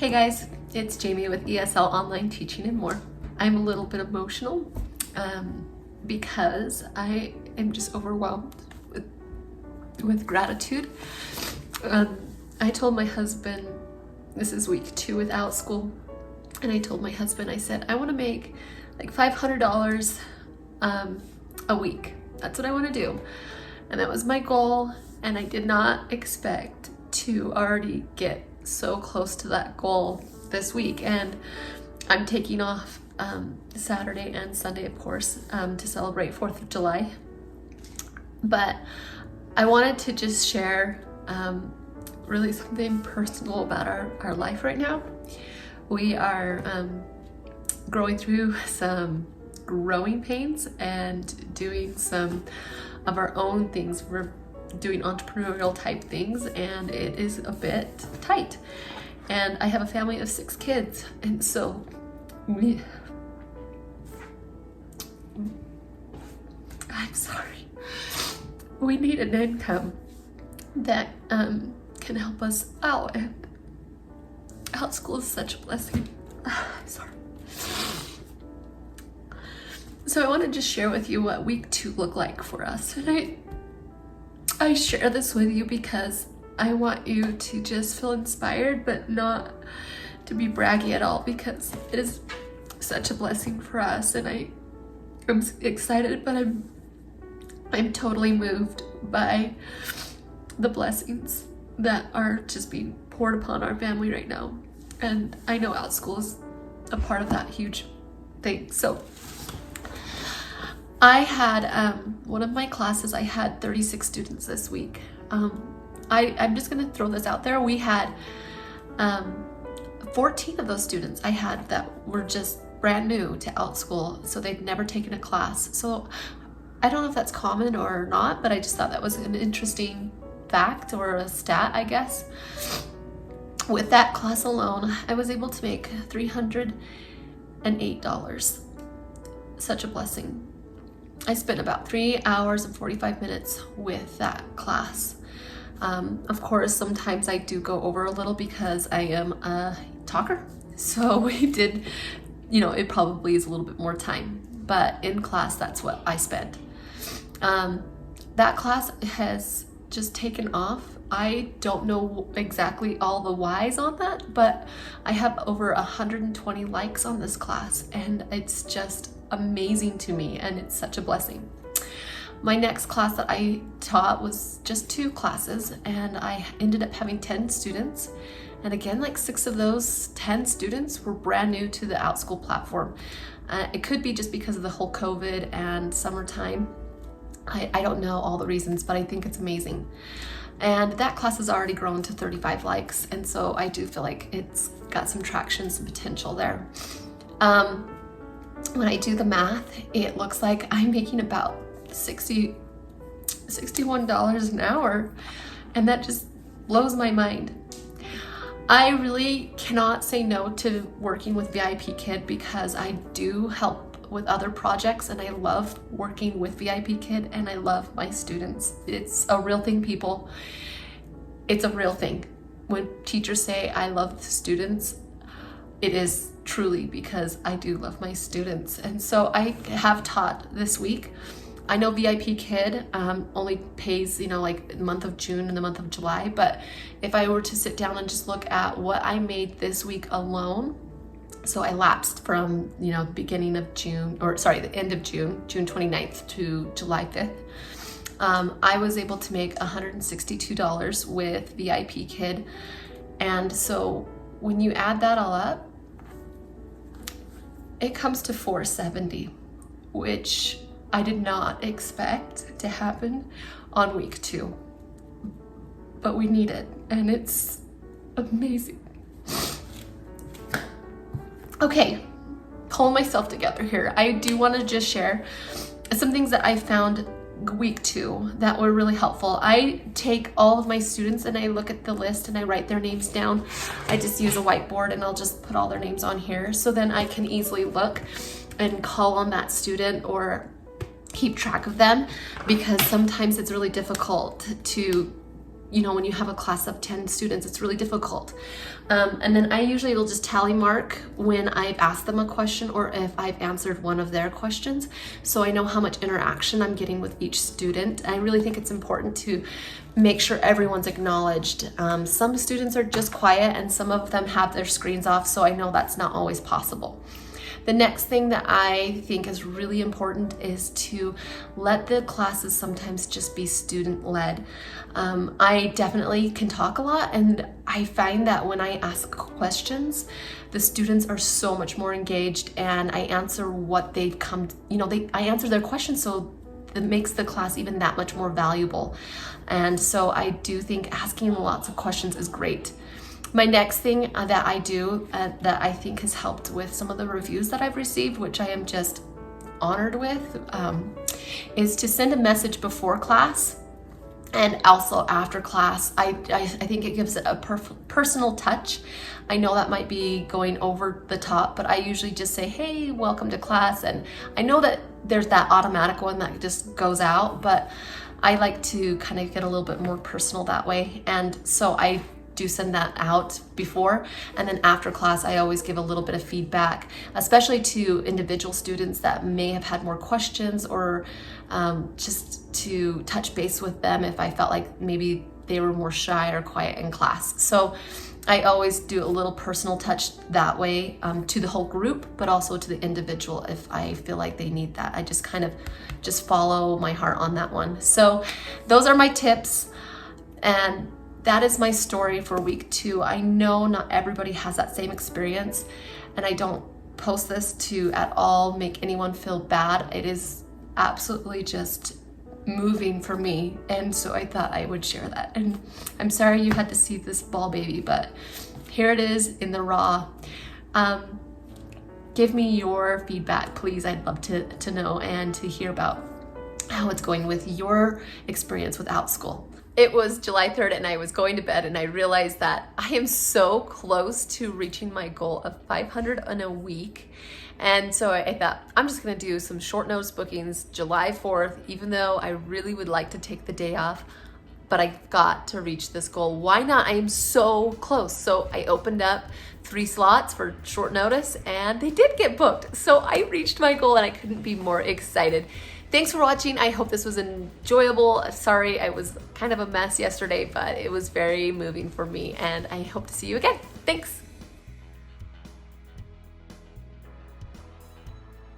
Hey guys, it's Jamie with ESL Online Teaching and More. I'm a little bit emotional because I am just overwhelmed with gratitude. I told my husband, this is week 2 with Outschool, and I told my husband, I said, I want to make like $500 a week. That's what I want to do. And that was my goal, and I did not expect to already get so close to that goal this week. And I'm taking off Saturday and Sunday, of course, to celebrate 4th of July. But I wanted to just share really something personal about our life right now. We are going through some growing pains and doing some of our own things. We're doing entrepreneurial type things, and it is a bit tight. And I have a family of 6 kids, and so I'm sorry. We need an income that can help us out, and Outschool is such a blessing. I'm sorry. So I want to just share with you what week 2 looked like for us. And I share this with you because I want you to just feel inspired, but not to be braggy at all, because it is such a blessing for us. And I'm excited, but I'm totally moved by the blessings that are just being poured upon our family right now. And I know Outschool is a part of that huge thing. So I had one of my classes, I had 36 students this week. I'm just gonna throw this out there. We had 14 of those students I had that were just brand new to Outschool, so they'd never taken a class. So I don't know if that's common or not, but I just thought that was an interesting fact or a stat, I guess. With that class alone, I was able to make $308. Such a blessing. I spent about 3 hours and 45 minutes with that class. Of course, sometimes I do go over a little because I am a talker. So we did, it probably is a little bit more time, but in class, that's what I spent. That class has just taken off. I don't know exactly all the whys on that, but I have over 120 likes on this class, and it's just amazing to me, and it's such a blessing. My next class that I taught was just 2 classes, and I ended up having 10 students. And again, like 6 of those 10 students were brand new to the Outschool platform. It could be just because of the whole COVID and summertime. I don't know all the reasons, but I think it's amazing. And that class has already grown to 35 likes, and so I do feel like it's got some traction, some potential there. When I do the math, it looks like I'm making about $61 an hour, and that just blows my mind. I really cannot say no to working with VIP Kid because I do help with other projects, and I love working with VIP Kid, and I love my students. It's a real thing, people. It's a real thing. When teachers say I love the students, it is truly because I do love my students. And so I have taught this week. I know VIP Kid only pays, like the month of June and the month of July, but if I were to sit down and just look at what I made this week alone, so I lapsed from, the beginning of June, the end of June, June 29th to July 5th. I was able to make $162 with VIP Kid. And so when you add that all up, it comes to $470, which I did not expect to happen on week 2, but we need it, and it's amazing. Okay, pulling myself together here. I do want to just share some things that I found week 2 that were really helpful. I take all of my students and I look at the list and I write their names down. I just use a whiteboard and I'll just put all their names on here, so then I can easily look and call on that student or keep track of them, because sometimes it's really difficult to you know, when you have a class of 10 students, it's really difficult. And then I usually will just tally mark when I've asked them a question or if I've answered one of their questions, so I know how much interaction I'm getting with each student. I really think it's important to make sure everyone's acknowledged. Some students are just quiet and some of them have their screens off, so I know that's not always possible. The next thing that I think is really important is to let the classes sometimes just be student-led. I definitely can talk a lot, and I find that when I ask questions, the students are so much more engaged, and I answer what they've come, I answer their questions, so that makes the class even that much more valuable. And so I do think asking lots of questions is great. My next thing that I do that I think has helped with some of the reviews that I've received, which I am just honored with, is to send a message before class and also after class. I think it gives it a personal touch. I know that might be going over the top, but I usually just say, hey, welcome to class. And I know that there's that automatic one that just goes out, but I like to kind of get a little bit more personal that way. And so I do send that out before, and then after class I always give a little bit of feedback, especially to individual students that may have had more questions, or just to touch base with them if I felt like maybe they were more shy or quiet in class. So I always do a little personal touch that way, to the whole group, but also to the individual if I feel like they need that. I just kind of just follow my heart on that one. So those are my tips, and that is my story for week 2. I know not everybody has that same experience, and I don't post this to at all make anyone feel bad. It is absolutely just moving for me, and so I thought I would share that. And I'm sorry you had to see this ball baby, but here it is in the raw. Give me your feedback, please. I'd love to know and to hear about how it's going with your experience with Outschool. It was July 3rd and I was going to bed, and I realized that I am so close to reaching my goal of 500 in a week. And so I thought I'm just gonna do some short notice bookings July 4th, even though I really would like to take the day off, but I got to reach this goal. Why not? I am so close. So I opened up 3 slots for short notice and they did get booked. So I reached my goal and I couldn't be more excited. Thanks for watching. I hope this was enjoyable. Sorry, I was kind of a mess yesterday, but it was very moving for me, and I hope to see you again. Thanks.